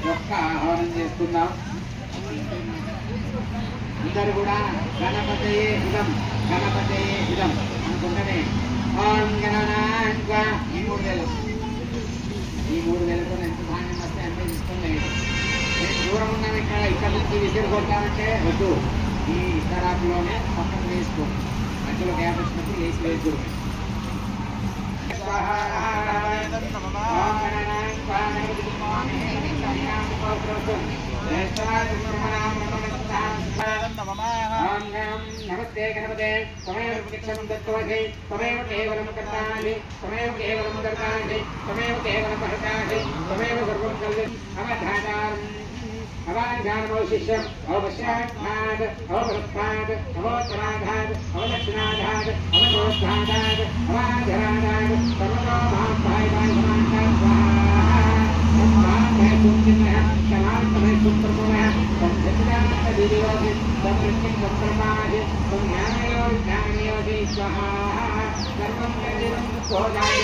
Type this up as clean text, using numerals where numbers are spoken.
యొక్క ఆహ్వానం చేస్తున్నాం. అందరూ కూడా గణపతయే ఇదం గణపతయే ఇదం అనుకుంటేనే ఓం గణనాన్వా ఈ 3000తో ఎంత ధాన్యం వస్తే అంతే తీసుకుని నేను దూరం ఉన్నాను. ఇక్కడ నుంచి విసిరి కొట్టాలంటే వద్దు, ఈ ఇతరాకులోనే పక్కన వేసుకో, మధ్యలో గ్యాప్ వచ్చినప్పుడు వేసి వేసుకో. नमस्ते गणपते तमेव प्रत्यक्षं दत्तवते तमेव केवलं कर्तासि तमेव केवलं कर्तासि तमेव केवलं भरतासि तमेव सर्वं कल्यम् अवधातारम् अवाध्यानमवशिष्यम् अवपश्चाद्धात् अवभरत्वात् अवोत्तराधात् अवदक्षिणाधात् अवचोद्धातात् अवाधराधात् सर्वतो मां भायवाय समान्तात् स्वाहा तन्मामहे सुचिन्नः समान्तमहे सुप्रभवः संसच्चिदानन्दविधियोगि संवृत्तिं संप्रपादि संज्ञानयोगि स्वाहा सर्वं यदिदं भोजाय